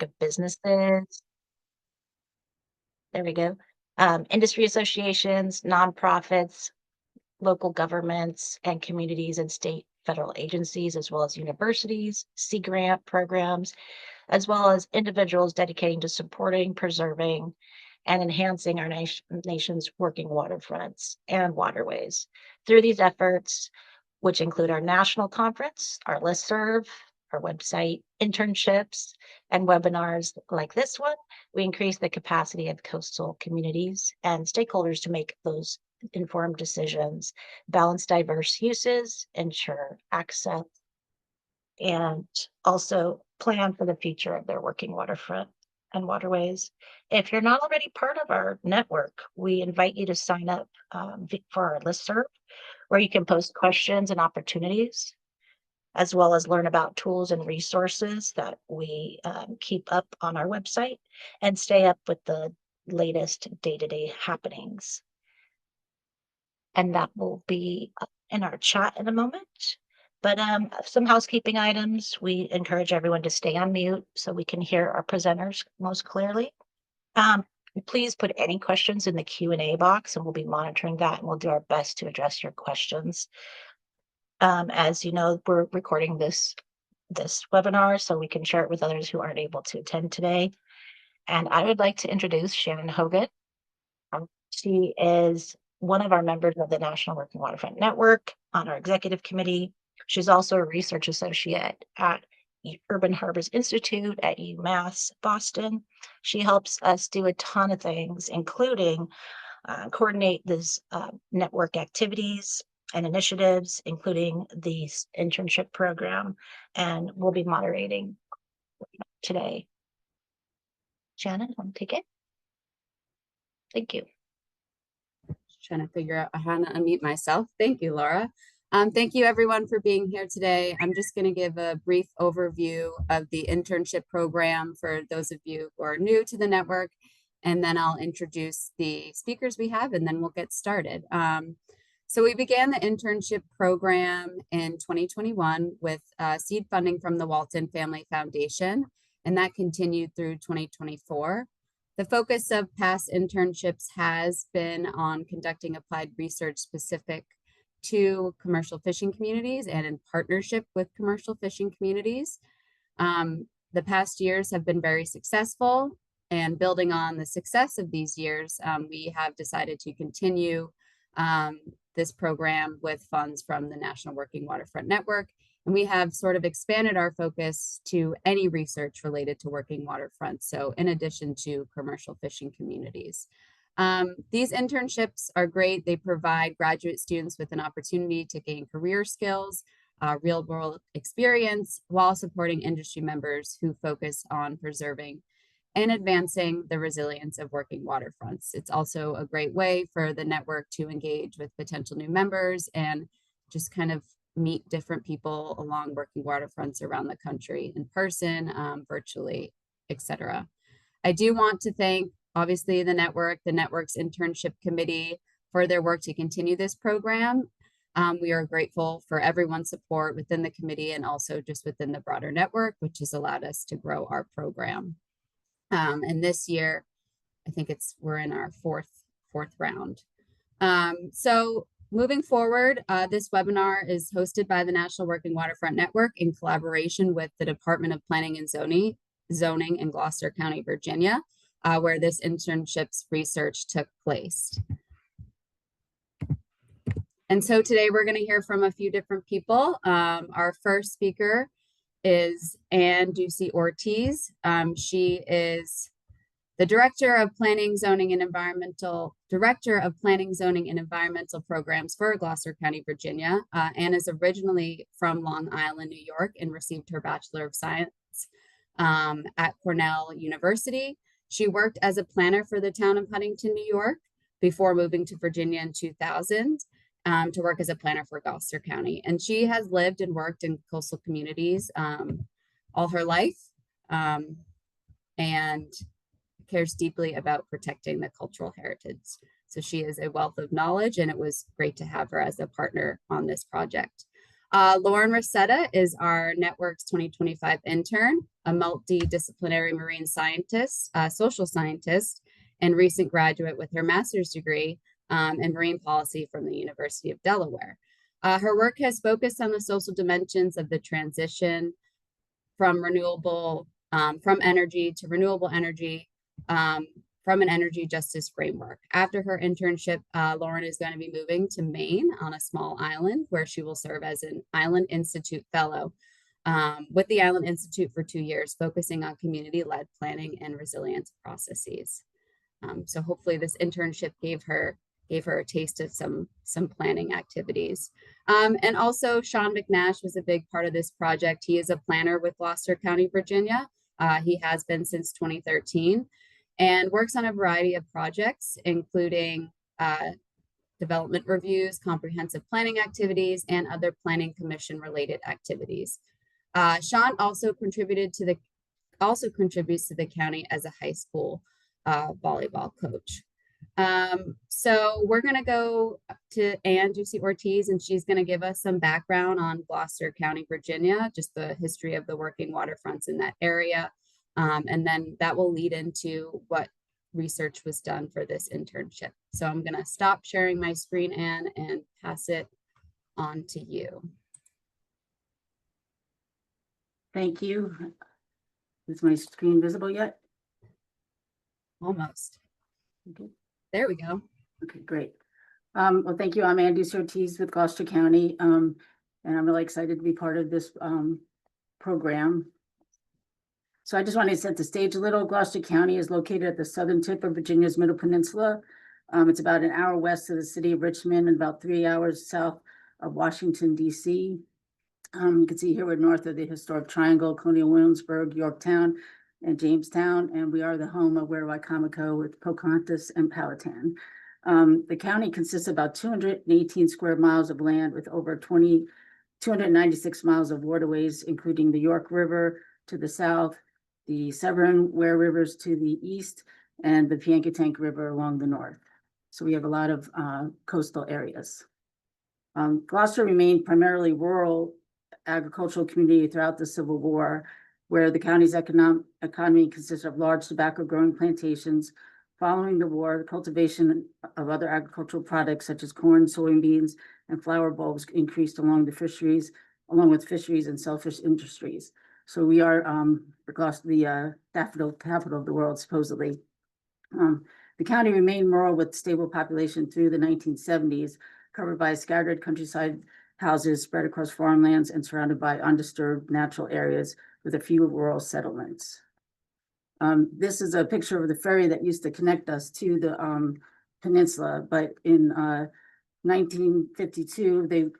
of businesses. There we go. Industry associations, nonprofits, local governments, and communities and state federal agencies, as well as universities, sea grant programs, as well as individuals dedicating to supporting, preserving, and enhancing our nation's working waterfronts and waterways. Through these efforts, which include our national conference, our listserv, our website, internships, and webinars like this one, we increase the capacity of coastal communities and stakeholders to make those informed decisions, balance diverse uses, ensure access, and also plan for the future of their working waterfront and waterways. If you're not already part of our network, we invite you to sign up for our listserv, where you can post questions and opportunities, as well as learn about tools and resources that we keep up on our website and stay up with the latest day-to-day happenings. And that will be in our chat in a moment. But some housekeeping items. We encourage everyone to stay on mute so we can hear our presenters most clearly. Please put any questions in the Q&A box, and we'll be monitoring that, and we'll do our best to address your questions. As you know, we're recording this webinar so we can share it with others who aren't able to attend today. And I would like to introduce Shannon Hogan. She is one of our members of the National Working Waterfront Network on our executive committee. She's also a research associate at Urban Harbors Institute at UMass Boston. She helps us do a ton of things, including coordinate these network activities and initiatives, including the internship program, and we'll be moderating today. Shannon, want to take it? Thank you. Trying to figure out how to unmute myself. Thank you, Laura. Thank you everyone for being here today. I'm just going to give a brief overview of the internship program for those of you who are new to the network, and then I'll introduce the speakers we have, and then we'll get started. So we began the internship program in 2021 with seed funding from the Walton Family Foundation, and that continued through 2024. The focus of past internships has been on conducting applied research specific to commercial fishing communities and in partnership with commercial fishing communities. The past years have been very successful, and building on the success of these years, we have decided to continue this program with funds from the National Working Waterfront Network. And we have sort of expanded our focus to any research related to working waterfronts. So in addition to commercial fishing communities. These internships are great. They provide graduate students with an opportunity to gain career skills, real world experience, while supporting industry members who focus on preserving and advancing the resilience of working waterfronts. It's also a great way for the network to engage with potential new members and just kind of meet different people along working waterfronts around the country in person, virtually, etc. I do want to thank, obviously, the network's internship committee for their work to continue this program. We are grateful for everyone's support within the committee and also just within the broader network, which has allowed us to grow our program. And this year, I think we're in our fourth round. So moving forward, this webinar is hosted by the National Working Waterfront Network in collaboration with the Department of Planning and Zoning in Gloucester County, Virginia, where this internship's research took place. And so today we're going to hear from a few different people. Our first speaker is Ann Ducey Ortiz. She is the Director of Planning, Zoning, and Environmental Programs for Gloucester County, Virginia. Ann is originally from Long Island, New York, and received her Bachelor of Science at Cornell University. She worked as a planner for the town of Huntington, New York, before moving to Virginia in 2000 to work as a planner for Gloucester County. And she has lived and worked in coastal communities all her life and cares deeply about protecting the cultural heritage. So she is a wealth of knowledge, and it was great to have her as a partner on this project. Lauren Rosetta is our Networks 2025 intern, a multidisciplinary marine scientist, social scientist, and recent graduate with her master's degree in marine policy from the University of Delaware. Her work has focused on the social dimensions of the transition from from energy to renewable energy, from an energy justice framework. After her internship, Lauren is going to be moving to Maine on a small island where she will serve as an Island Institute Fellow with the Island Institute for 2 years, focusing on community-led planning and resilience processes. So hopefully this internship gave her a taste of some planning activities. And also Sean McNash was a big part of this project. He is a planner with Gloucester County, Virginia. He has been since 2013 and works on a variety of projects, including development reviews, comprehensive planning activities, and other planning commission related activities. Sean also contributes to the county as a high school volleyball coach. So we're going to go to Ann Ducey Ortiz, and she's going to give us some background on Gloucester County, Virginia, just the history of the working waterfronts in that area. And then that will lead into what research was done for this internship. So I'm going to stop sharing my screen, Ann, and pass it on to you. Thank you. Is my screen visible yet? Almost. Okay. There we go. Okay, great. Well, thank you. I'm Ann Ducey Ortiz with Gloucester County, and I'm really excited to be part of this program. So I just wanted to set the stage a little. Gloucester County is located at the southern tip of Virginia's Middle Peninsula. It's about an hour west of the city of Richmond and about 3 hours south of Washington, D.C. You can see here we're north of the historic Triangle, Colonial Williamsburg, Yorktown, and Jamestown, and we are the home of Where Wicomico with Pocahontas and Powhatan. The county consists of about 218 square miles of land with over 296 miles of waterways, including the York River to the south, the Severn Ware Rivers to the east, and the Piankatank River along the north. So we have a lot of coastal areas. Gloucester remained primarily rural agricultural community throughout the Civil War, where the county's economy consisted of large tobacco growing plantations. Following the war, the cultivation of other agricultural products such as corn, soybeans, and flower bulbs increased along with fisheries and shellfish industries. So we are the daffodil capital of the world, supposedly. The county remained rural with stable population through the 1970s, covered by scattered countryside houses spread across farmlands and surrounded by undisturbed natural areas with a few rural settlements. This is a picture of the ferry that used to connect us to the peninsula, but in 1952, they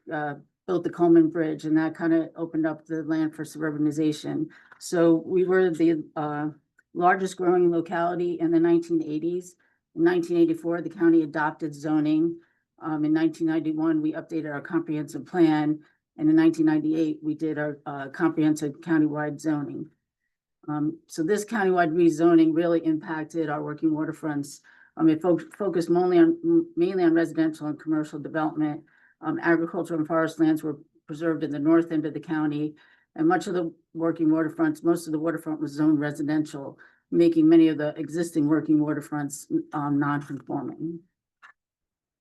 built the Coleman Bridge, and that kind of opened up the land for suburbanization. So we were the largest growing locality in the 1980s. In 1984, the county adopted zoning. In 1991, we updated our comprehensive plan. And in 1998, we did our comprehensive countywide zoning. So this countywide rezoning really impacted our working waterfronts. It focused mainly on residential and commercial development. Agricultural and forest lands were preserved in the north end of the county, and much of the working waterfronts, most of the waterfront was zoned residential, making many of the existing working waterfronts non-conforming.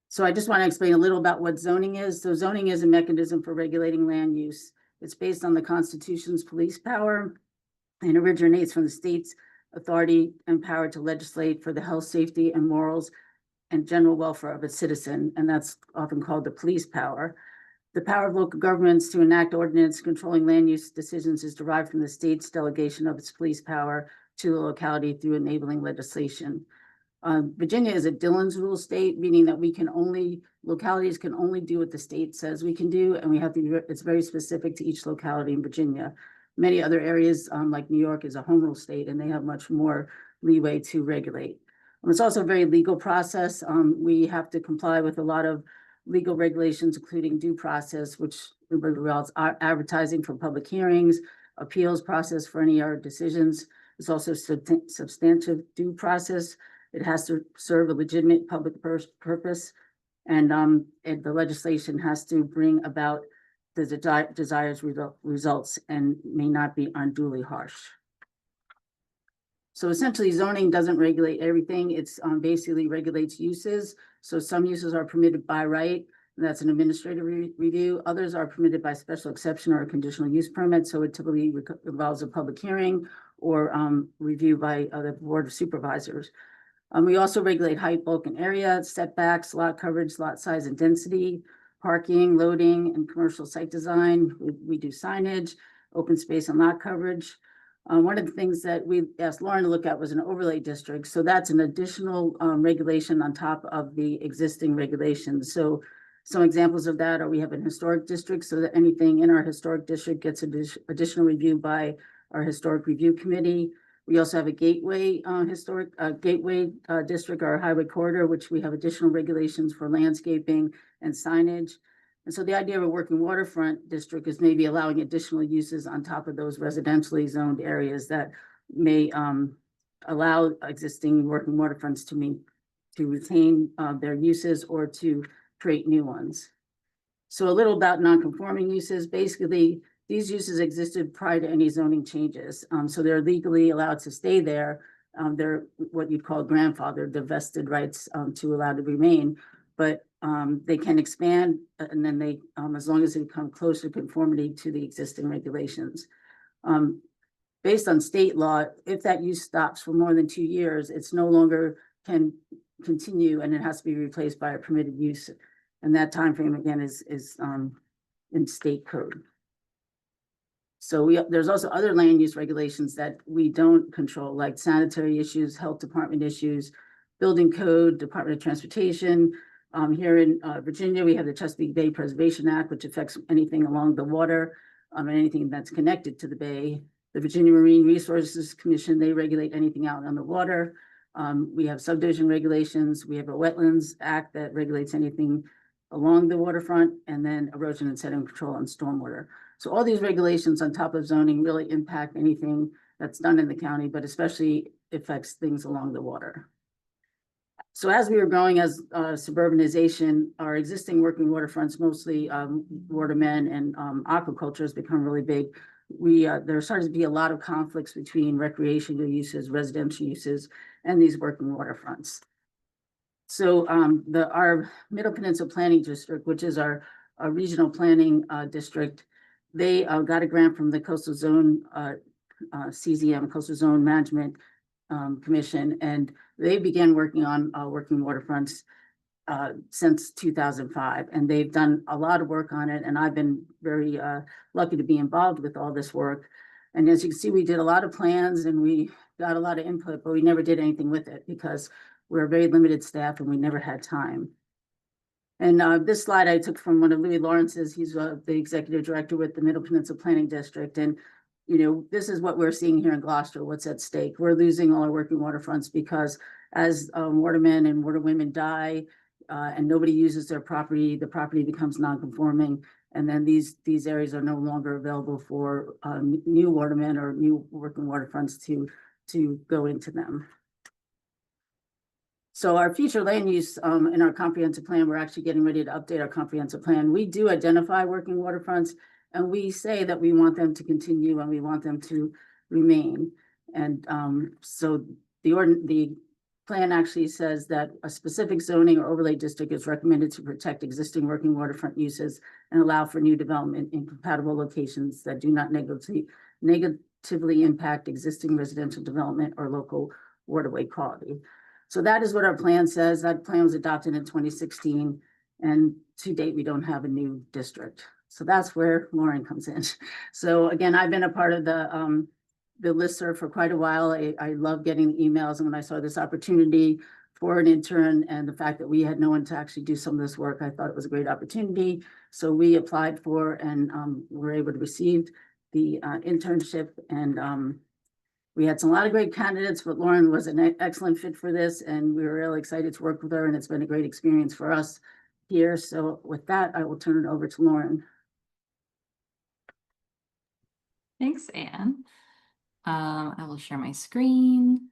So I just want to explain a little about what zoning is. So zoning is a mechanism for regulating land use. It's based on the Constitution's police power and originates from the state's authority and power to legislate for the health, safety, and morals and general welfare of its citizen, and that's often called the police power. The power of local governments to enact ordinance controlling land use decisions is derived from the state's delegation of its police power to the locality through enabling legislation. Virginia is a Dillon's rule state, meaning that localities can only do what the state says we can do, and it's very specific to each locality in Virginia. Many other areas, like New York, is a home rule state, and they have much more leeway to regulate. It's also a very legal process. We have to comply with a lot of legal regulations, including due process, which involves advertising for public hearings, appeals process for any of our decisions. There's also substantive due process. It has to serve a legitimate public purpose, and the legislation has to bring about the desired results and may not be unduly harsh. So essentially zoning doesn't regulate everything. It's basically regulates uses. So some uses are permitted by right, and that's an administrative review. Others are permitted by special exception or a conditional use permit. So it typically involves a public hearing or review by the Board of Supervisors. We also regulate height, bulk, and area, setbacks, lot coverage, lot size and density, parking, loading, and commercial site design. We do signage, open space and lot coverage. One of the things that we asked Lauren to look at was an overlay district. So that's an additional regulation on top of the existing regulations. So some examples of that are we have an historic district, so that anything in our historic district gets additional review by our historic review committee. We also have a gateway district, our highway corridor, which we have additional regulations for landscaping and signage. And so the idea of a working waterfront district is maybe allowing additional uses on top of those residentially zoned areas that may allow existing working waterfronts to retain their uses or to create new ones. So a little about non-conforming uses. Basically, these uses existed prior to any zoning changes. So they're legally allowed to stay there. They're what you'd call grandfathered, the vested rights to allow to remain. But they can expand, and then they, as long as they come closer conformity to the existing regulations. Based on state law, if that use stops for more than 2 years, it's no longer can continue, and it has to be replaced by a permitted use. And that time frame again is in state code. So there's also other land use regulations that we don't control, like sanitary issues, health department issues, building code, Department of Transportation. Here in Virginia, we have the Chesapeake Bay Preservation Act, which affects anything along the water and anything that's connected to the bay. The Virginia Marine Resources Commission, they regulate anything out on the water. We have subdivision regulations. We have a Wetlands Act that regulates anything along the waterfront, and then erosion and sediment control and stormwater. So all these regulations on top of zoning really impact anything that's done in the county, but especially affects things along the water. So as we were growing as suburbanization, our existing working waterfronts, mostly watermen and aquaculture, has become really big. There started to be a lot of conflicts between recreational uses, residential uses, and these working waterfronts. So our Middle Peninsula Planning District, which is our regional planning district, they got a grant from the Coastal Zone CZM, Coastal Zone Management Commission, and they began working on working waterfronts since 2005, and they've done a lot of work on it, and I've been very lucky to be involved with all this work. And as you can see, we did a lot of plans and we got a lot of input, but we never did anything with it because we're a very limited staff and we never had time. And this slide I took from one of Louis Lawrence's. He's the executive director with the Middle Peninsula Planning District. And, you know, this is what we're seeing here in Gloucester, what's at stake. We're losing all our working waterfronts because as watermen and waterwomen die and nobody uses their property, the property becomes non-conforming. And then these areas are no longer available for new watermen or new working waterfronts to go into them. So our future land use in our comprehensive plan, we're actually getting ready to update our comprehensive plan. We do identify working waterfronts, and we say that we want them to continue and we want them to remain. And so the plan actually says that a specific zoning or overlay district is recommended to protect existing working waterfront uses and allow for new development in compatible locations that do not negatively impact existing residential development or local waterway quality. So that is what our plan says. That plan was adopted in 2016, and to date, we don't have a new district. So that's where Lauren comes in. So again, I've been a part of the listserv for quite a while. I love getting the emails, and when I saw this opportunity for an intern and the fact that we had no one to actually do some of this work, I thought it was a great opportunity. So we applied for and were able to receive the internship, and we had a lot of great candidates, but Lauren was an excellent fit for this, and we were really excited to work with her, and it's been a great experience for us here. So with that, I will turn it over to Lauren. Thanks, Anne. I will share my screen.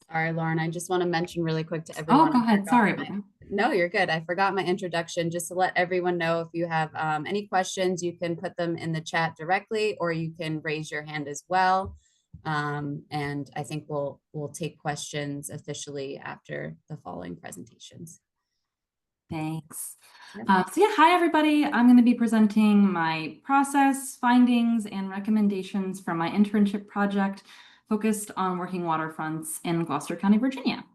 Sorry, Lauren, I just want to mention really quick to everyone. Oh, go ahead. Sorry about that. No, you're good. I forgot my introduction. Just to let everyone know, if you have any questions, you can put them in the chat directly, or you can raise your hand as well. And I think we'll take questions officially after the following presentations. Thanks. Yep. So yeah, hi everybody. I'm going to be presenting my process, findings, and recommendations from my internship project focused on working waterfronts in Gloucester County, Virginia.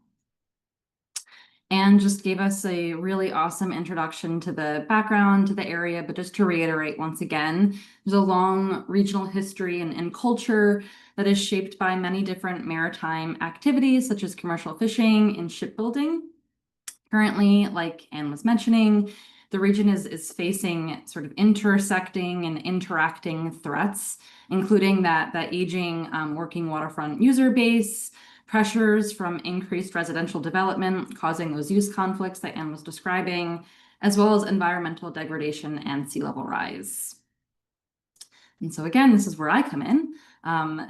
Anne just gave us a really awesome introduction to the background, to the area, but just to reiterate once again, there's a long regional history and culture that is shaped by many different maritime activities, such as commercial fishing and shipbuilding. Currently, like Anne was mentioning, the region is facing sort of intersecting and interacting threats, including that aging working waterfront user base, pressures from increased residential development causing those use conflicts that Anne was describing, as well as environmental degradation and sea level rise. And so again, this is where I come in.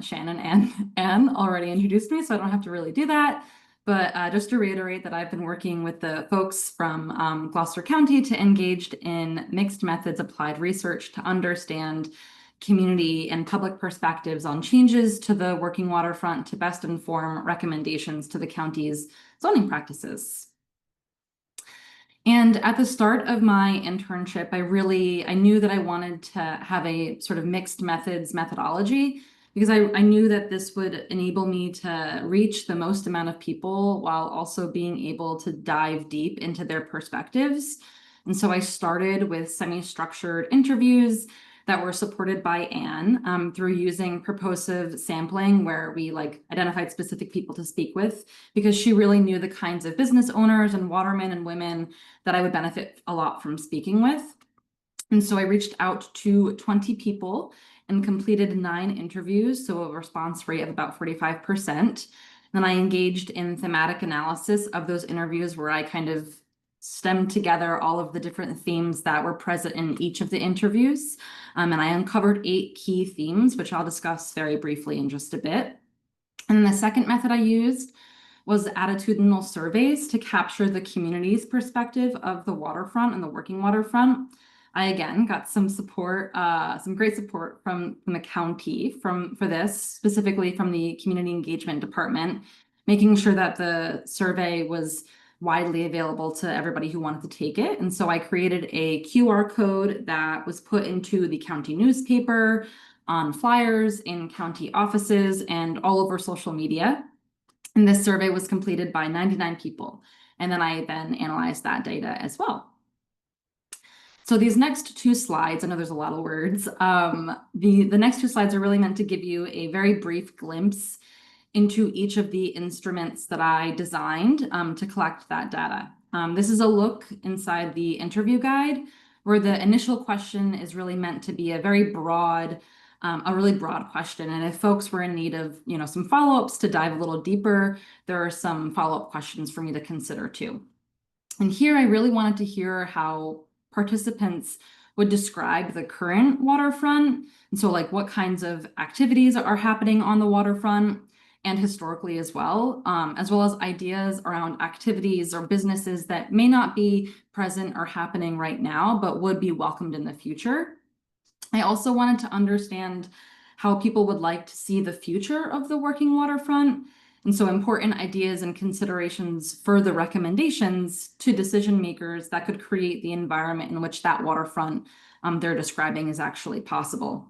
Shannon and Anne already introduced me, so I don't have to really do that. But just to reiterate that I've been working with the folks from Gloucester County to engage in mixed methods applied research to understand community and public perspectives on changes to the working waterfront to best inform recommendations to the county's zoning practices. And at the start of my internship, I knew that I wanted to have a sort of mixed methods methodology, because I knew that this would enable me to reach the most amount of people while also being able to dive deep into their perspectives. And so I started with semi-structured interviews that were supported by Anne through using propulsive sampling, where we identified specific people to speak with, because she really knew the kinds of business owners and watermen and women that I would benefit a lot from speaking with. And so I reached out to 20 people and completed 9 interviews, so a response rate of about 45%. Then I engaged in thematic analysis of those interviews, where I kind of stemmed together all of the different themes that were present in each of the interviews. And I uncovered 8 key themes, which I'll discuss very briefly in just a bit. And then the second method I used was attitudinal surveys to capture the community's perspective of the waterfront and the working waterfront. I again got some support, some great support from the county for this, specifically from the community engagement department, making sure that the survey was widely available to everybody who wanted to take it. And so I created a QR code that was put into the county newspaper, on flyers, in county offices, and all over social media. And this survey was completed by 99 people. And then I analyzed that data as well. So these next 2 slides, I know there's a lot of words. The next 2 slides are really meant to give you a very brief glimpse into each of the instruments that I designed to collect that data. This is a look inside the interview guide, where the initial question is really meant to be a very broad, a really broad question. And if folks were in need of, some follow-ups to dive a little deeper, there are some follow-up questions for me to consider too. And here I really wanted to hear how participants would describe the current waterfront. And so what kinds of activities are happening on the waterfront, and historically as well as ideas around activities or businesses that may not be present or happening right now, but would be welcomed in the future. I also wanted to understand how people would like to see the future of the working waterfront. And so important ideas and considerations for the recommendations to decision makers that could create the environment in which that waterfront they're describing is actually possible.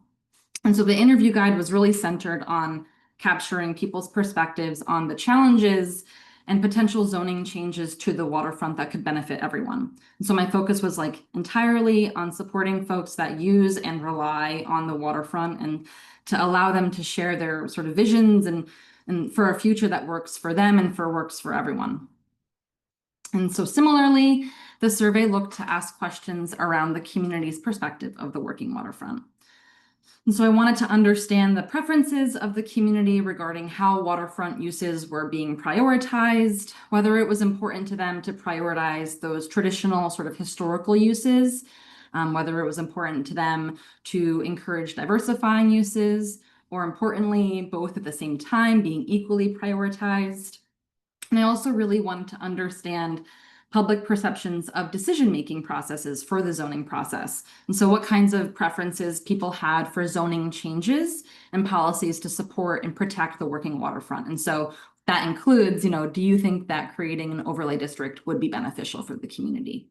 And so the interview guide was really centered on capturing people's perspectives on the challenges and potential zoning changes to the waterfront that could benefit everyone. And so my focus was entirely on supporting folks that use and rely on the waterfront, and to allow them to share their sort of visions and for a future that works for them and works for everyone. And so similarly, the survey looked to ask questions around the community's perspective of the working waterfront. And so I wanted to understand the preferences of the community regarding how waterfront uses were being prioritized, whether it was important to them to prioritize those traditional sort of historical uses, whether it was important to them to encourage diversifying uses, or importantly, both at the same time being equally prioritized. And I also really wanted to understand public perceptions of decision-making processes for the zoning process. And so what kinds of preferences people had for zoning changes and policies to support and protect the working waterfront. And so that includes, do you think that creating an overlay district would be beneficial for the community?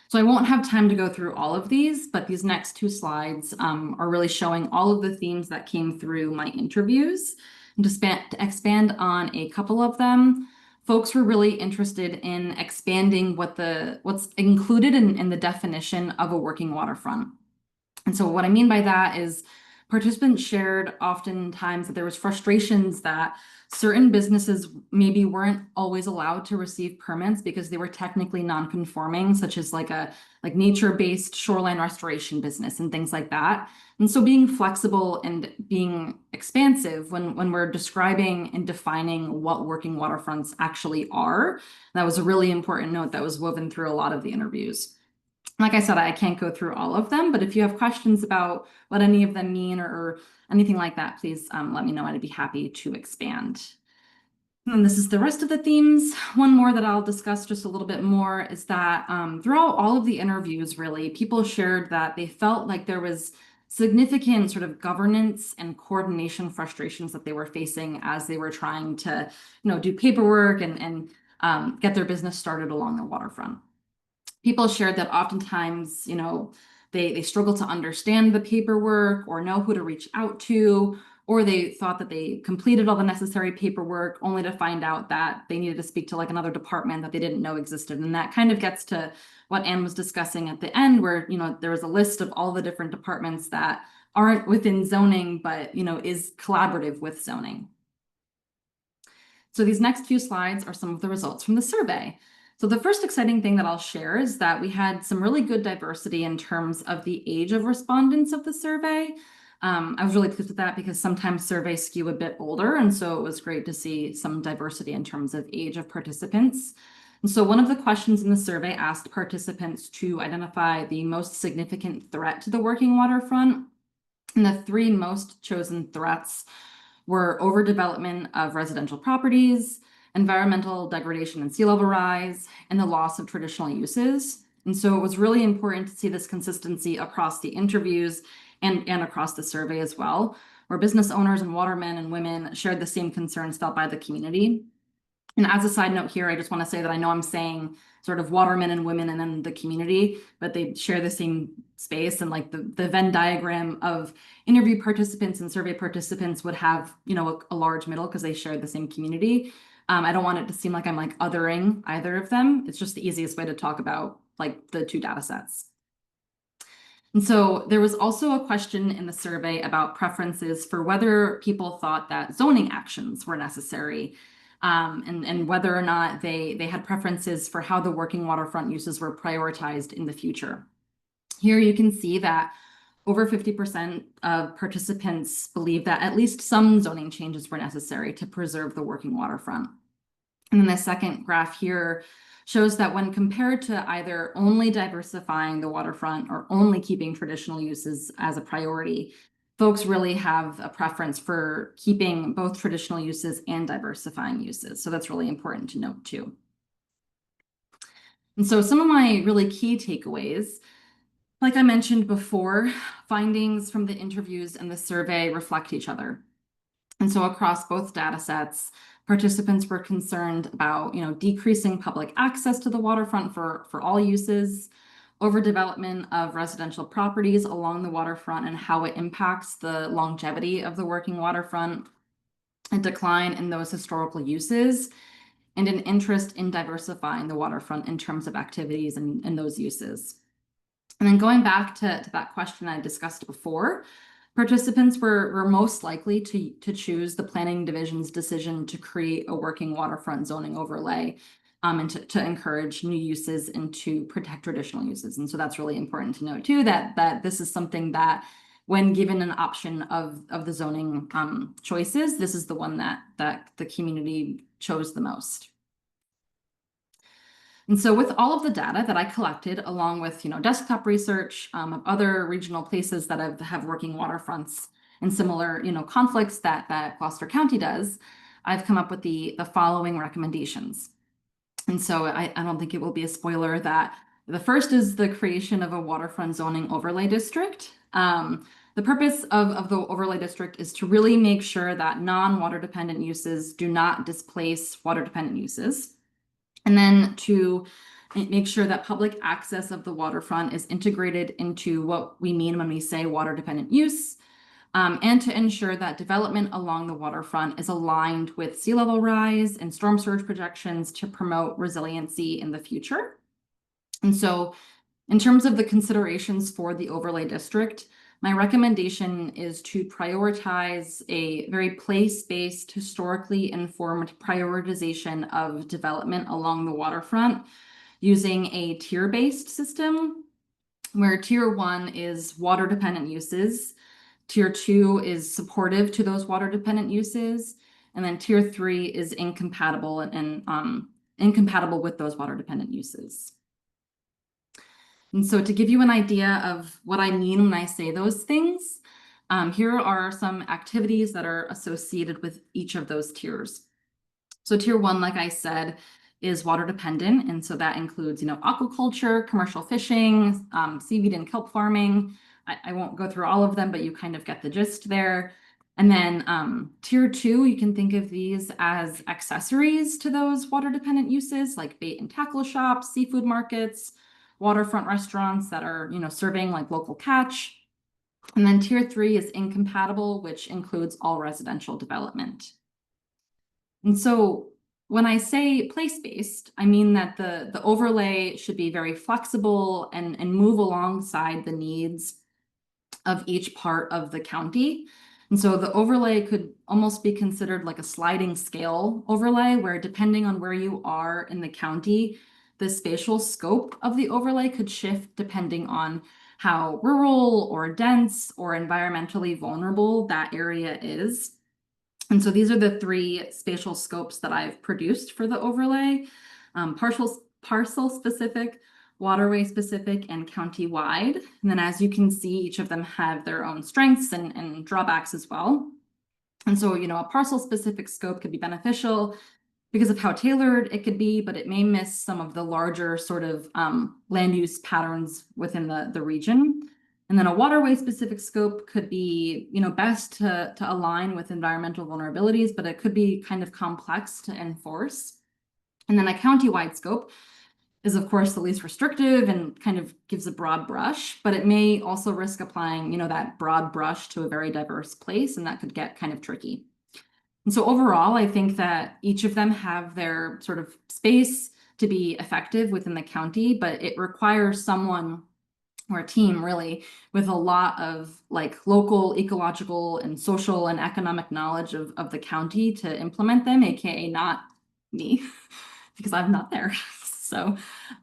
So I won't have time to go through all of these, but these next two slides are really showing all of the themes that came through my interviews. And to expand on a couple of them, folks were really interested in expanding what's included in the definition of a working waterfront. And so what I mean by that is participants shared oftentimes that there was frustrations that certain businesses maybe weren't always allowed to receive permits because they were technically non-conforming, such as like nature-based shoreline restoration business and things like that. And so being flexible and being expansive when we're describing and defining what working waterfronts actually are, that was a really important note that was woven through a lot of the interviews. Like I said, I can't go through all of them, but if you have questions about what any of them mean or anything like that, please let me know. I'd be happy to expand. And this is the rest of the themes. One more that I'll discuss just a little bit more is that throughout all of the interviews, really, people shared that they felt like there was significant sort of governance and coordination frustrations that they were facing as they were trying to, do paperwork and get their business started along the waterfront. People shared that oftentimes, they struggle to understand the paperwork or know who to reach out to, or they thought that they completed all the necessary paperwork only to find out that they needed to speak to like another department that they didn't know existed. And that kind of gets to what Anne was discussing at the end, where, there was a list of all the different departments that aren't within zoning, but, is collaborative with zoning. So these next few slides are some of the results from the survey. So the first exciting thing that I'll share is that we had some really good diversity in terms of the age of respondents of the survey. I was really pleased with that because sometimes surveys skew a bit older, and so it was great to see some diversity in terms of age of participants. And so one of the questions in the survey asked participants to identify the most significant threat to the working waterfront. And the three most chosen threats were overdevelopment of residential properties, environmental degradation and sea level rise, and the loss of traditional uses. And so it was really important to see this consistency across the interviews and across the survey as well, where business owners and watermen and women shared the same concerns felt by the community. And as a side note here, I just want to say that I know I'm saying sort of watermen and women and then the community, but they share the same space, and like the Venn diagram of interview participants and survey participants would have, a large middle because they share the same community. I don't want it to seem like I'm like othering either of them. It's just the easiest way to talk about like the two data sets. And so there was also a question in the survey about preferences for whether people thought that zoning actions were necessary, and whether or not they had preferences for how the working waterfront uses were prioritized in the future. Here you can see that over 50% of participants believe that at least some zoning changes were necessary to preserve the working waterfront. And then the second graph here shows that when compared to either only diversifying the waterfront or only keeping traditional uses as a priority, folks really have a preference for keeping both traditional uses and diversifying uses. So that's really important to note too. And so some of my really key takeaways, like I mentioned before, findings from the interviews and the survey reflect each other. And so across both data sets, participants were concerned about, decreasing public access to the waterfront for all uses, overdevelopment of residential properties along the waterfront and how it impacts the longevity of the working waterfront, a decline in those historical uses, and an interest in diversifying the waterfront in terms of activities and those uses. And then going back to that question I discussed before, participants were most likely to choose the planning division's decision to create a working waterfront zoning overlay, and to encourage new uses and to protect traditional uses. And so that's really important to note too, that this is something that when given an option of the zoning choices, this is the one that the community chose the most. And so with all of the data that I collected, along with desktop research of other regional places that have working waterfronts and similar conflicts that Gloucester County does, I've come up with the following recommendations. And so I don't think it will be a spoiler that the first is the creation of a waterfront zoning overlay district. The purpose of the overlay district is to really make sure that non-water dependent uses do not displace water dependent uses. And then to make sure that public access of the waterfront is integrated into what we mean when we say water dependent use. And to ensure that development along the waterfront is aligned with sea level rise and storm surge projections to promote resiliency in the future. And so in terms of the considerations for the overlay district, my recommendation is to prioritize a very place-based, historically informed prioritization of development along the waterfront using a tier-based system, where tier 1 is water dependent uses, tier 2 is supportive to those water dependent uses, and then tier 3 is incompatible and incompatible with those water dependent uses. And so to give you an idea of what I mean when I say those things, here are some activities that are associated with each of those tiers. So tier 1, like I said, is water dependent. And so that includes, aquaculture, commercial fishing, seaweed and kelp farming. I won't go through all of them, but you kind of get the gist there. And then tier 2, you can think of these as accessories to those water dependent uses, like bait and tackle shops, seafood markets, waterfront restaurants that are, serving like local catch. And then tier 3 is incompatible, which includes all residential development. And so when I say place-based, I mean that the overlay should be very flexible and move alongside the needs of each part of the county. And so the overlay could almost be considered like a sliding scale overlay, where depending on where you are in the county, the spatial scope of the overlay could shift depending on how rural or dense or environmentally vulnerable that area is. And so these are the 3 spatial scopes that I've produced for the overlay: parcel specific, waterway specific, and county-wide. And then as you can see, each of them have their own strengths and drawbacks as well. And so, a parcel specific scope could be beneficial because of how tailored it could be, but it may miss some of the larger sort of land use patterns within the region. And then a waterway specific scope could be, best to align with environmental vulnerabilities, but it could be kind of complex to enforce. And then a county-wide scope is, of course, the least restrictive and kind of gives a broad brush, but it may also risk applying, that broad brush to a very diverse place, and that could get kind of tricky. And so overall, I think that each of them have their sort of space to be effective within the county, but it requires someone or a team really with a lot of like local ecological and social and economic knowledge of the county to implement them, aka not me, because I'm not there. So,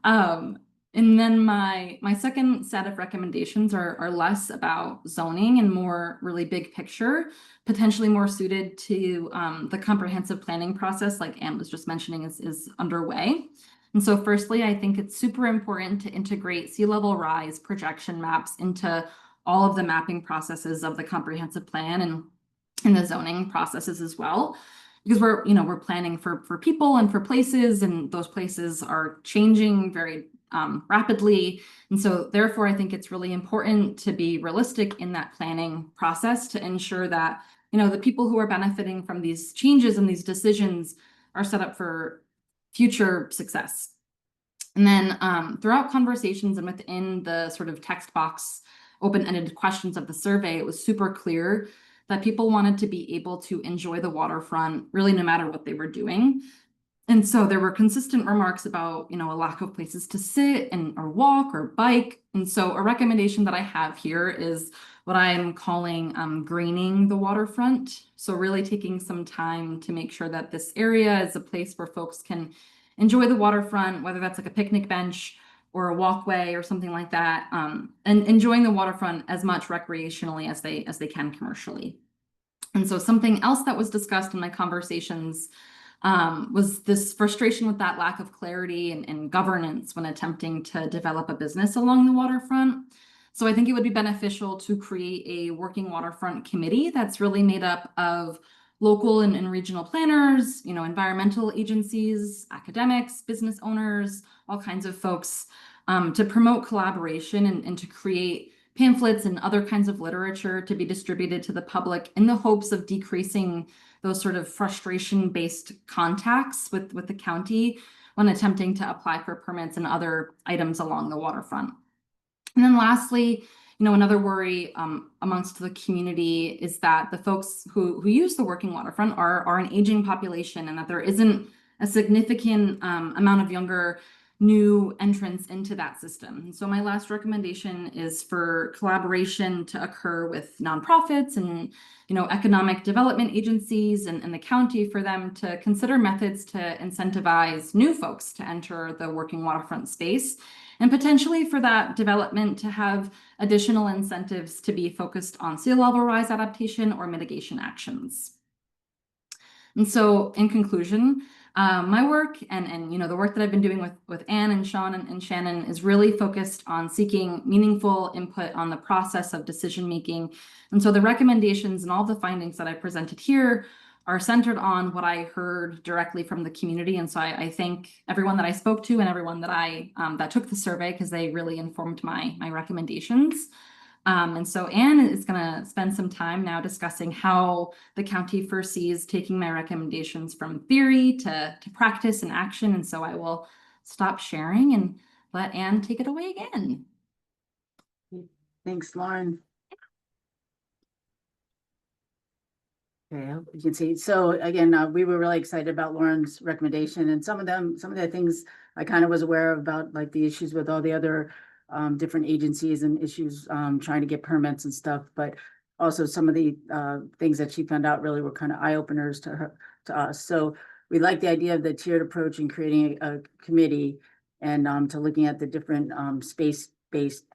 and then my second set of recommendations are less about zoning and more really big picture, potentially more suited to the comprehensive planning process, like Anne was just mentioning, is underway. And so firstly, I think it's super important to integrate sea level rise projection maps into all of the mapping processes of the comprehensive plan and in the zoning processes as well, because we're planning for people and for places, and those places are changing very rapidly. And so therefore, I think it's really important to be realistic in that planning process to ensure that, the people who are benefiting from these changes and these decisions are set up for future success. And then throughout conversations and within the sort of text box, open-ended questions of the survey, it was super clear that people wanted to be able to enjoy the waterfront really no matter what they were doing. And so there were consistent remarks about, a lack of places to sit or walk or bike. And so a recommendation that I have here is what I'm calling greening the waterfront. So really taking some time to make sure that this area is a place where folks can enjoy the waterfront, whether that's like a picnic bench or a walkway or something like that, and enjoying the waterfront as much recreationally as they can commercially. And so something else that was discussed in my conversations was this frustration with that lack of clarity and governance when attempting to develop a business along the waterfront. So I think it would be beneficial to create a working waterfront committee that's really made up of local and regional planners, environmental agencies, academics, business owners, all kinds of folks, to promote collaboration and to create pamphlets and other kinds of literature to be distributed to the public in the hopes of decreasing those sort of frustration-based contacts with the county when attempting to apply for permits and other items along the waterfront. And then lastly, another worry amongst the community is that the folks who use the working waterfront are an aging population, and that there isn't a significant amount of younger new entrants into that system. And so my last recommendation is for collaboration to occur with nonprofits and economic development agencies and the county, for them to consider methods to incentivize new folks to enter the working waterfront space, and potentially for that development to have additional incentives to be focused on sea level rise adaptation or mitigation actions. And so in conclusion, my work and the work that I've been doing with Anne and Sean and Shannon is really focused on seeking meaningful input on the process of decision making. And so the recommendations and all the findings that I presented here are centered on what I heard directly from the community. And so I thank everyone that I spoke to and everyone that that took the survey, because they really informed my recommendations. And so Anne is going to spend some time now discussing how the county foresees taking my recommendations from theory to practice and action. And so I will stop sharing and let Anne take it away again. Thanks, Lauren. Okay, I hope you can see. So again, we were really excited about Lauren's recommendation, and some of the things I kind of was aware of, about like the issues with all the other different agencies and issues trying to get permits and stuff, but also some of the things that she found out really were kind of eye-openers to us. So we like the idea of the tiered approach and creating a committee, and to looking at the different space-based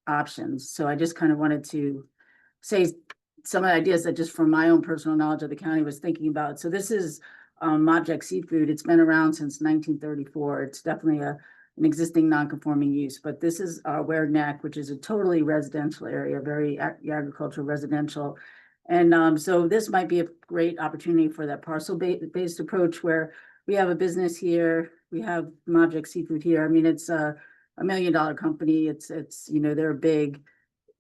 options. So I just kind of wanted to say some of the ideas that just from my own personal knowledge of the county was thinking about. So this is Mobject Seafood. It's been around since 1934. It's definitely an existing non-conforming use, but this is Ware Neck, which is a totally residential area, very agricultural residential. And so this might be a great opportunity for that parcel-based approach, where we have a business here, we have Mobject Seafood here. I mean, it's a $1 million company. It's they're big,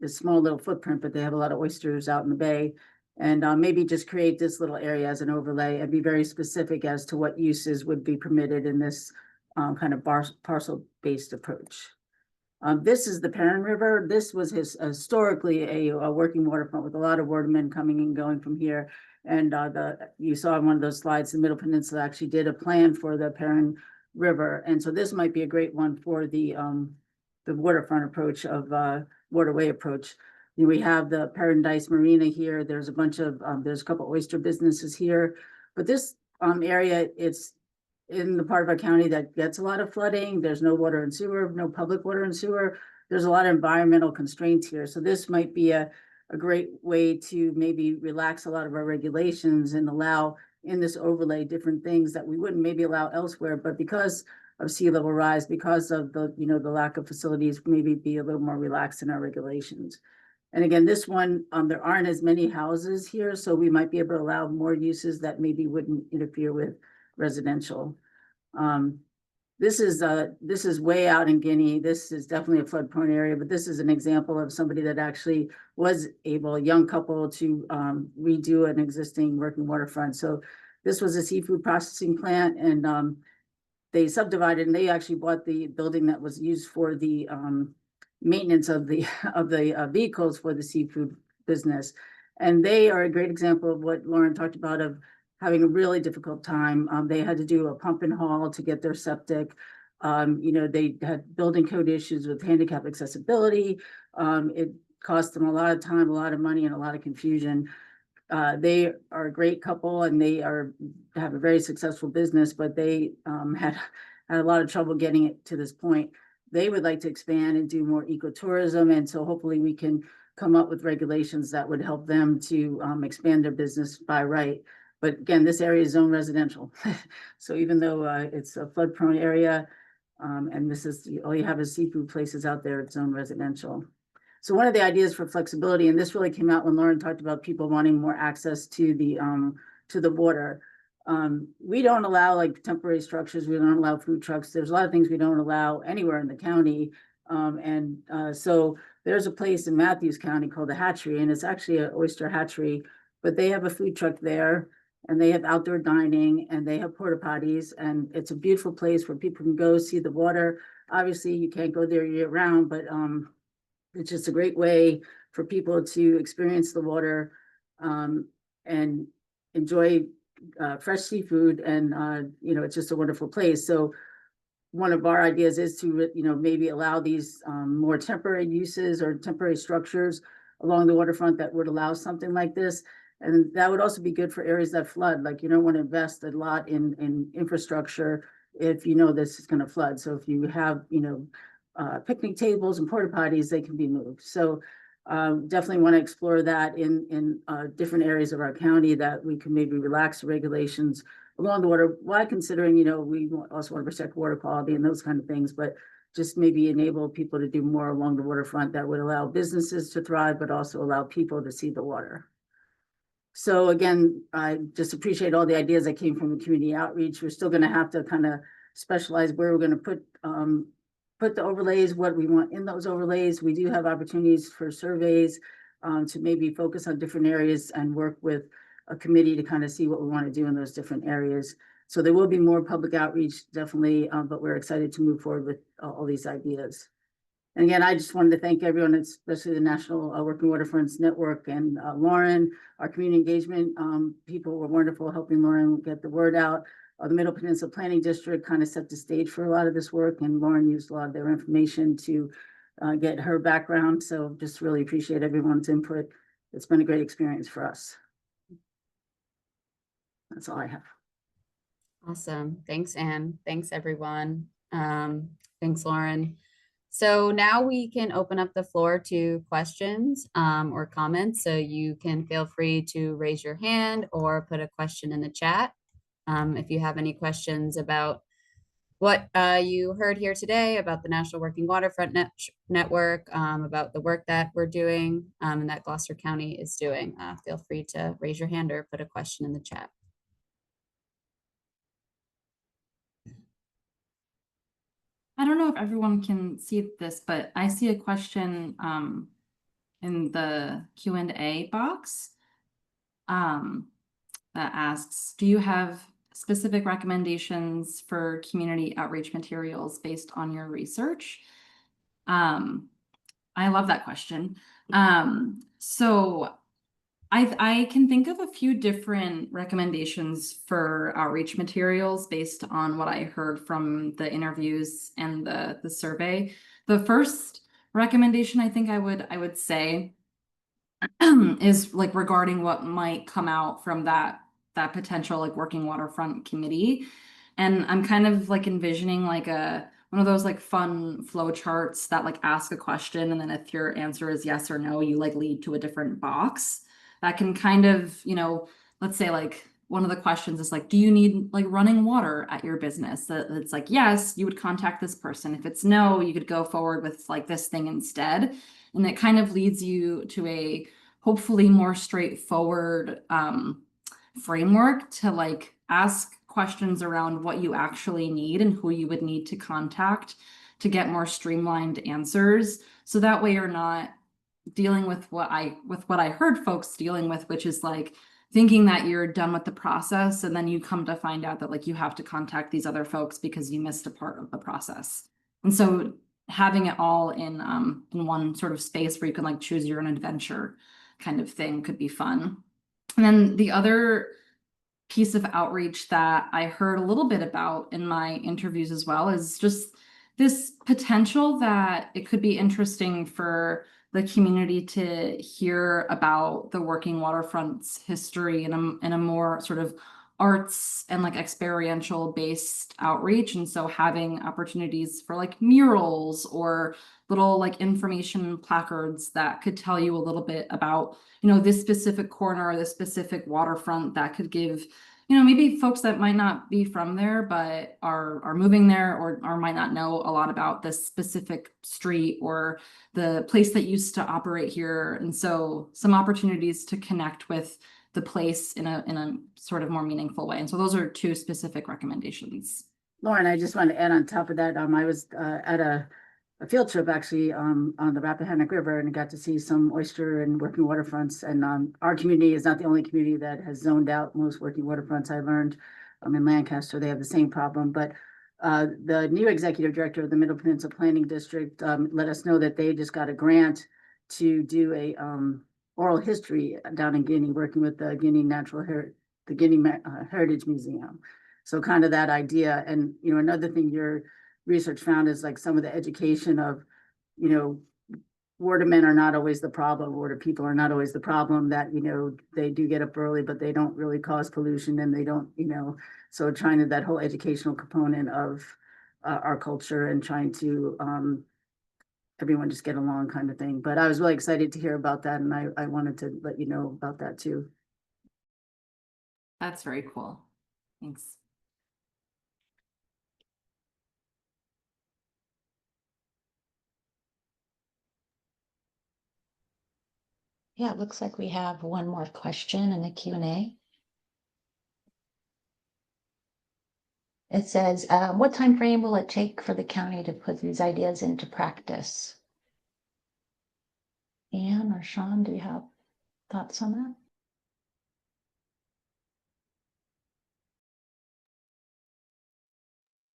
a small little footprint, but they have a lot of oysters out in the bay. And maybe just create this little area as an overlay and be very specific as to what uses would be permitted in this kind of parcel-based approach. This is the Perrin River. This was historically a working waterfront with a lot of watermen coming and going from here. And you saw in one of those slides, the Middle Peninsula actually did a plan for the Perrin River. And so this might be a great one for the waterfront approach of waterway approach. We have the Paradise Marina here. There's a bunch of there's a couple oyster businesses here, but this area, it's in the part of our county that gets a lot of flooding. There's no water and sewer, no public water and sewer. There's a lot of environmental constraints here. So this might be a great way to maybe relax a lot of our regulations and allow in this overlay different things that we wouldn't maybe allow elsewhere, but because of sea level rise, because of the the lack of facilities, maybe be a little more relaxed in our regulations. And again, this one, there aren't as many houses here, so we might be able to allow more uses that maybe wouldn't interfere with residential. This is way out in Guinea. This is definitely a flood prone area, but this is an example of somebody that actually was able, a young couple, to redo an existing working waterfront. So this was a seafood processing plant, and they subdivided, and they actually bought the building that was used for the maintenance of the vehicles for the seafood business. And they are a great example of what Lauren talked about, of having a really difficult time. They had to do a pump and haul to get their septic. They had building code issues with handicap accessibility. It cost them a lot of time, a lot of money, and a lot of confusion. They are a great couple, and they have a very successful business, but they had a lot of trouble getting it to this point. They would like to expand and do more ecotourism, and so hopefully we can come up with regulations that would help them to expand their business by right. But again, this area is zone residential. So even though it's a flood prone area, and this is all you have is seafood places out there, it's zone residential. So one of the ideas for flexibility, and this really came out when Lauren talked about people wanting more access to the water. We don't allow like temporary structures. We don't allow food trucks. There's a lot of things we don't allow anywhere in the county. So there's a place in Matthews County called the Hatchery, and it's actually an oyster hatchery, but they have a food truck there, and they have outdoor dining, and they have porta potties, and it's a beautiful place where people can go see the water. Obviously, you can't go there year round, but it's just a great way for people to experience the water and enjoy fresh seafood, and it's just a wonderful place. So one of our ideas is to maybe allow these more temporary uses or temporary structures along the waterfront that would allow something like this. And that would also be good for areas that flood. Like, you don't want to invest a lot in infrastructure if this is going to flood. So if you have picnic tables and porta potties, they can be moved. So definitely want to explore that in different areas of our county, that we can maybe relax the regulations along the water, while considering, we also want to protect water quality and those kind of things, but just maybe enable people to do more along the waterfront that would allow businesses to thrive, but also allow people to see the water. So again, I just appreciate all the ideas that came from the community outreach. We're still going to have to kind of specialize where we're going to put the overlays, what we want in those overlays. We do have opportunities for surveys to maybe focus on different areas and work with a committee to kind of see what we want to do in those different areas. So there will be more public outreach, definitely, but we're excited to move forward with all these ideas. And again, I just wanted to thank everyone, especially the National Working Waterfronts Network, and Lauren, our community engagement people were wonderful helping Lauren get the word out. The Middle Peninsula Planning District kind of set the stage for a lot of this work, and Lauren used a lot of their information to get her background. So just really appreciate everyone's input. It's been a great experience for us. That's all I have. Awesome. Thanks, Anne. Thanks, everyone. Thanks, Lauren. So now we can open up the floor to questions or comments. So you can feel free to raise your hand or put a question in the chat. If you have any questions about what you heard here today about the National Working Waterfront Network, about the work that we're doing and that Gloucester County is doing, feel free to raise your hand or put a question in the chat. I don't know if everyone can see this, but I see a question in the Q&A box that asks, do you have specific recommendations for community outreach materials based on your research? I love that question. So I can think of a few different recommendations for outreach materials based on what I heard from the interviews and the survey. The first recommendation I think I would say is like regarding what might come out from that potential like working waterfront committee. And I'm kind of like envisioning like one of those like fun flow charts that like ask a question, and then if your answer is yes or no, you like lead to a different box. That can kind of, let's say like one of the questions is like, do you need like running water at your business? It's like, yes, you would contact this person. If it's no, you could go forward with like this thing instead. And it kind of leads you to a hopefully more straightforward framework to like ask questions around what you actually need and who you would need to contact to get more streamlined answers. So that way you're not dealing with what I heard folks dealing with, which is like thinking that you're done with the process, and then you come to find out that like you have to contact these other folks because you missed a part of the process. And so having it all in one sort of space where you can like choose your own adventure kind of thing could be fun. And then the other piece of outreach that I heard a little bit about in my interviews as well is just this potential that it could be interesting for the community to hear about the working waterfront's history in a more sort of arts and like experiential based outreach. And so having opportunities for like murals or little like information placards that could tell you a little bit about, this specific corner or this specific waterfront, that could give maybe folks that might not be from there, but are moving there or might not know a lot about this specific street or the place that used to operate here. And so some opportunities to connect with the place in a sort of more meaningful way. And so those are two specific recommendations. Lauren, I just want to add on top of that, I was at a field trip actually on the Rappahannock River and got to see some oyster and working waterfronts. And our community is not the only community that has zoned out most working waterfronts. I learned in Lancaster, they have the same problem. But the new executive director of the Middle Peninsula Planning District let us know that they just got a grant to do a oral history down in Guinea, working with the Guinea Heritage Museum. So kind of that idea. And, another thing your research found is like some of the education of, watermen are not always the problem, water people are not always the problem, that, they do get up early, but they don't really cause pollution and they don't, so trying to that whole educational component of our culture and trying to everyone just get along kind of thing. But I was really excited to hear about that. And I wanted to let you know about that too. That's very cool. Thanks. Yeah, it looks like we have one more question in the Q&A. It says, what time frame will it take for the county to put these ideas into practice? Anne or Sean, do you have thoughts on that?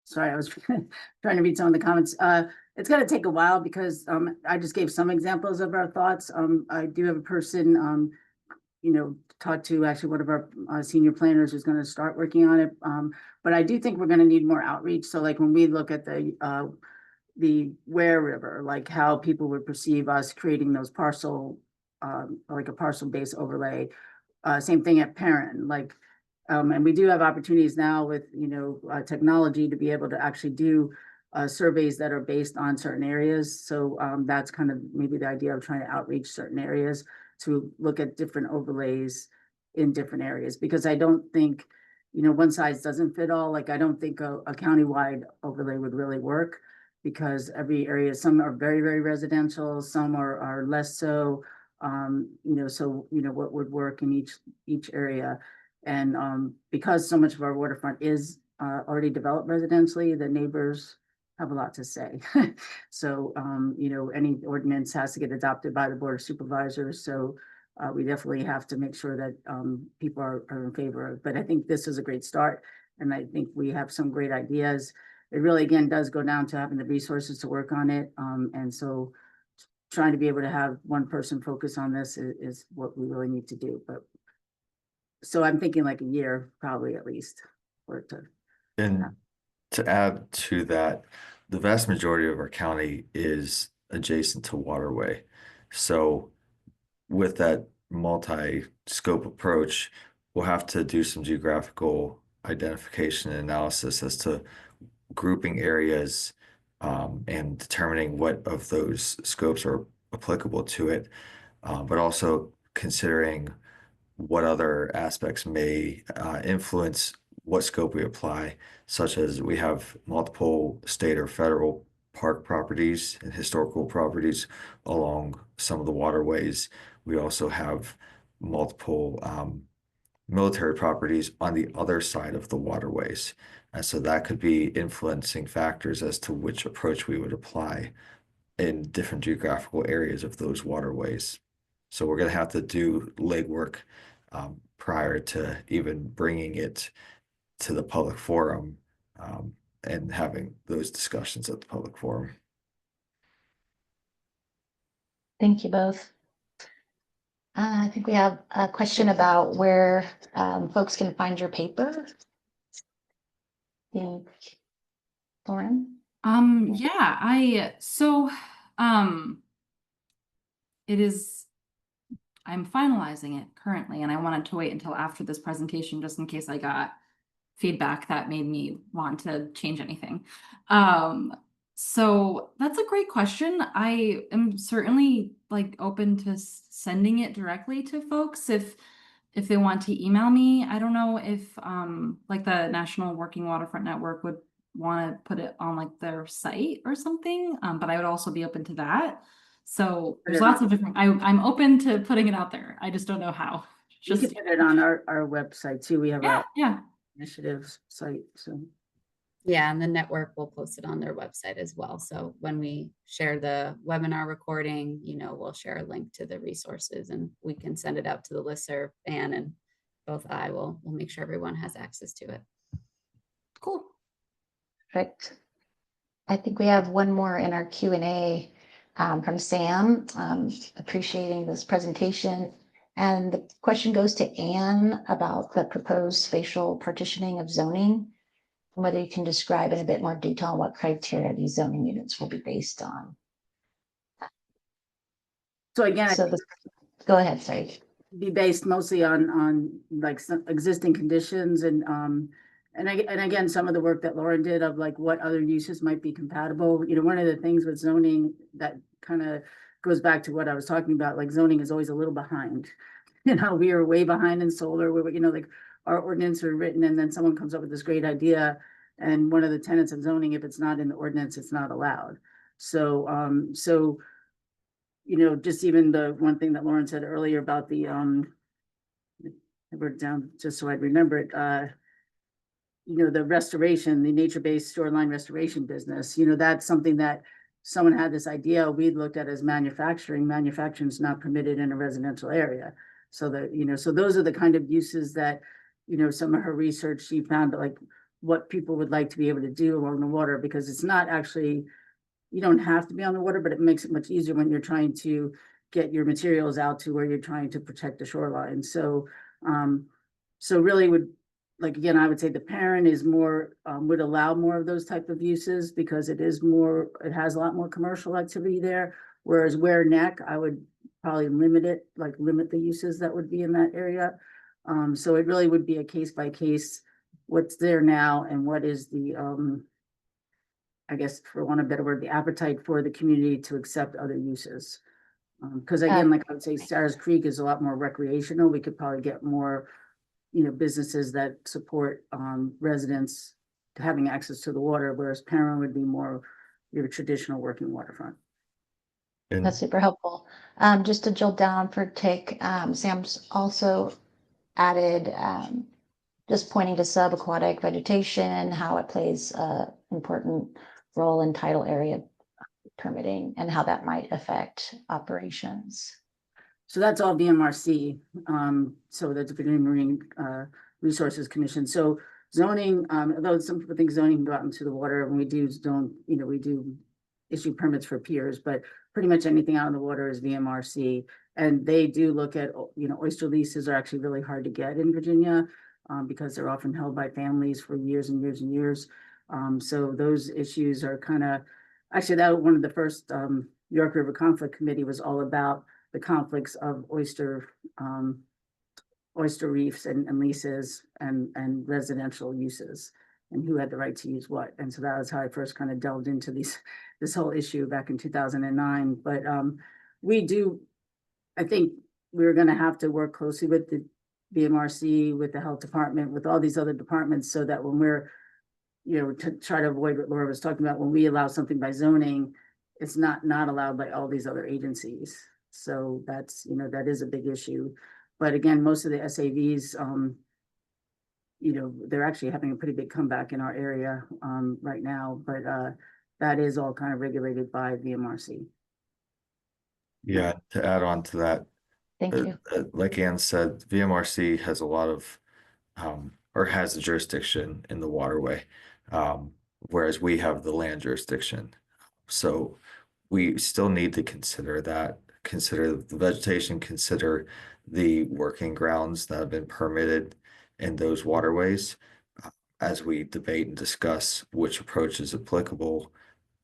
Sorry, I was trying to read some of the comments. It's going to take a while because I just gave some examples of our thoughts. I do have a person, talked to actually one of our senior planners who's going to start working on it. But I do think we're going to need more outreach. So like when we look at the Ware River, like how people would perceive us creating those parcel, like a parcel based overlay. Same thing at Perrin, like, and we do have opportunities now with, technology to be able to actually do surveys that are based on certain areas. So that's kind of maybe the idea of trying to outreach certain areas to look at different overlays in different areas, because I don't think, one size doesn't fit all. Like, I don't think a countywide overlay would really work, because every area, some are very, very residential, some are less so. So, what would work in each area. And because so much of our waterfront is already developed residentially, the neighbors have a lot to say. So, any ordinance has to get adopted by the Board of Supervisors. So we definitely have to make sure that people are in favor of. But I think this is a great start. And I think we have some great ideas. It really, again, does go down to having the resources to work on it. And so trying to be able to have one person focus on this is what we really need to do. But so I'm thinking like a year, probably at least, for it to. And to add to that, the vast majority of our county is adjacent to waterway. So with that multi-scope approach, we'll have to do some geographical identification and analysis as to grouping areas and determining what of those scopes are applicable to it, but also considering what other aspects may influence what scope we apply, such as we have multiple state or federal park properties and historical properties along some of the waterways. We also have multiple military properties on the other side of the waterways. And so that could be influencing factors as to which approach we would apply in different geographical areas of those waterways. So we're going to have to do legwork prior to even bringing it to the public forum and having those discussions at the public forum. Thank you both. I think we have a question about where folks can find your paper. Think, Lauren? It is, I'm finalizing it currently, and I wanted to wait until after this presentation just in case I got feedback that made me want to change anything. So that's a great question. I am certainly like open to sending it directly to folks if if they want to email me. I don't know if like the National Working Waterfront Network would want to put it on like their site or something, but I would also be open to that. So there's lots of different, I'm open to putting it out there. I just don't know how. You can put it on our website too. We have Yeah, a yeah. initiatives site, so. Yeah, and the network will post it on their website as well. So when we share the webinar recording, we'll share a link to the resources and we can send it out to the listserv. Anne and both we'll make sure everyone has access to it. Cool. Perfect. I think we have one more in our Q&A from Sam, appreciating this presentation. And the question goes to Anne about the proposed spatial partitioning of zoning, and whether you can describe in a bit more detail what criteria these zoning units will be based on. So again, So go ahead, sorry. be based mostly on like some existing conditions and again, some of the work that Lauren did of like what other uses might be compatible. One of the things with zoning that kind of goes back to what I was talking about, like zoning is always a little behind. We are way behind in solar, where like our ordinance are written and then someone comes up with this great idea. And one of the tenets of zoning, if it's not in the ordinance, it's not allowed. So just even the one thing that Lauren said earlier about the, I wrote it down just so I'd remember it, the restoration, the nature-based shoreline restoration business, that's something that someone had this idea, we looked at as manufacturing. Manufacturing is not permitted in a residential area. So that, so those are the kind of uses that, some of her research, she found like what people would like to be able to do along the water, because it's not actually, you don't have to be on the water, but it makes it much easier when you're trying to get your materials out to where you're trying to protect the shoreline. So, so really would, like, again, I would say the parent is more, would allow more of those type of uses because it has a lot more commercial activity there. Whereas Ware Neck, I would probably limit the uses that would be in that area. So it really would be a case by case, what's there now and what is the, I guess, for want of a better word, the appetite for the community to accept other uses. Because again, like I would say, Sarah's Creek is a lot more recreational. We could probably get more, businesses that support residents having access to the water, whereas Perrin would be more your traditional working waterfront. And That's super helpful. Just to drill down for Tick, Sam's also added just pointing to subaquatic vegetation, how it plays an important role in tidal area permitting and how that might affect operations. So that's all VMRC. So that's Virginia Marine Resources Commission. So zoning, although some people think zoning can go out into the water, and we do issue permits for piers, but pretty much anything out in the water is VMRC. And they do look at, oyster leases are actually really hard to get in Virginia because they're often held by families for years and years and years. So those issues are kind of, actually that was one of the first York River Conflict Committee was all about the conflicts of oyster reefs and leases and residential uses and who had the right to use what. And so that was how I first kind of delved into this whole issue back in 2009. But I think we're going to have to work closely with the BMRC, with the health department, with all these other departments, so that when we're, to try to avoid what Laura was talking about, when we allow something by zoning, it's not allowed by all these other agencies. So that's, that is a big issue. But again, most of the SAVs, they're actually having a pretty big comeback in our area right now, but that is all kind of regulated by VMRC. yeah, to add on to that, Thank you. like Ann said, VMRC has a lot of, or has the jurisdiction in the waterway, whereas we have the land jurisdiction. So we still need to consider that, consider the vegetation, consider the working grounds that have been permitted in those waterways as we debate and discuss which approach is applicable,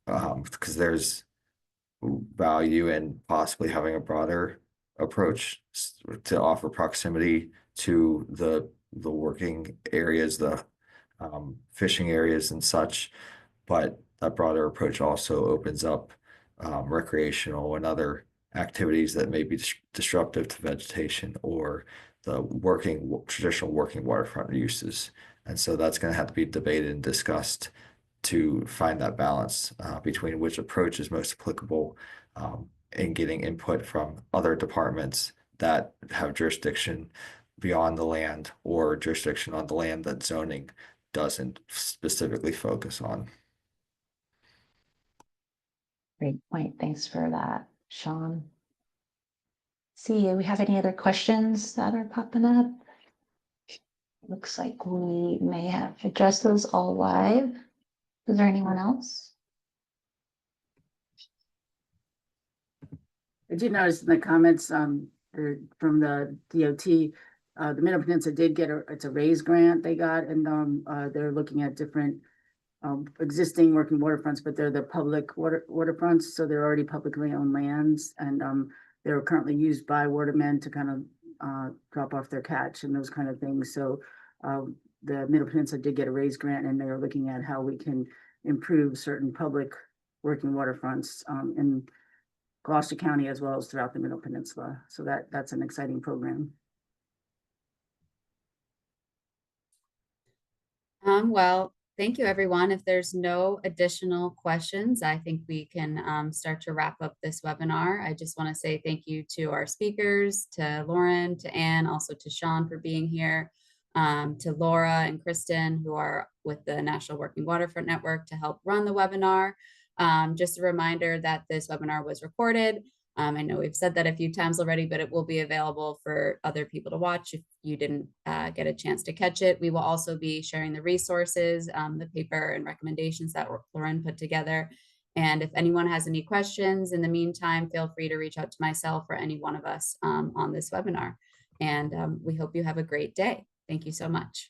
because there's value in possibly having a broader approach to offer proximity to the working areas, the fishing areas and such, but that broader approach also opens up recreational and other activities that may be disruptive to vegetation or the traditional working waterfront uses. And so that's going to have to be debated and discussed to find that balance between which approach is most applicable, and getting input from other departments that have jurisdiction beyond the land or jurisdiction on the land that zoning doesn't specifically focus on. Great point. Thanks for that, Sean. See, do we have any other questions that are popping up? Looks like we may have addressed those all live. Is there anyone else? I did notice in the comments from the DOT, the Middle Peninsula did get it's a RAISE grant they got, and they're looking at different existing working waterfronts, but they're the public waterfronts, so they're already publicly owned lands, and they're currently used by watermen to kind of drop off their catch and those kind of things. So the Middle Peninsula did get a RAISE grant, and they are looking at how we can improve certain public working waterfronts in Gloucester County as well as throughout the Middle Peninsula. So that's an exciting program. Well, thank you, everyone. If there's no additional questions, I think we can start to wrap up this webinar. I just want to say thank you to our speakers, to Lauren, to Anne, also to Sean for being here, to Laura and Kristen, who are with the National Working Waterfront Network to help run the webinar. Just a reminder that this webinar was recorded. I know we've said that a few times already, but it will be available for other people to watch if you didn't get a chance to catch it. We will also be sharing the resources, the paper and recommendations that Lauren put together. And if anyone has any questions in the meantime, feel free to reach out to myself or any one of us on this webinar. And we hope you have a great day. Thank you so much.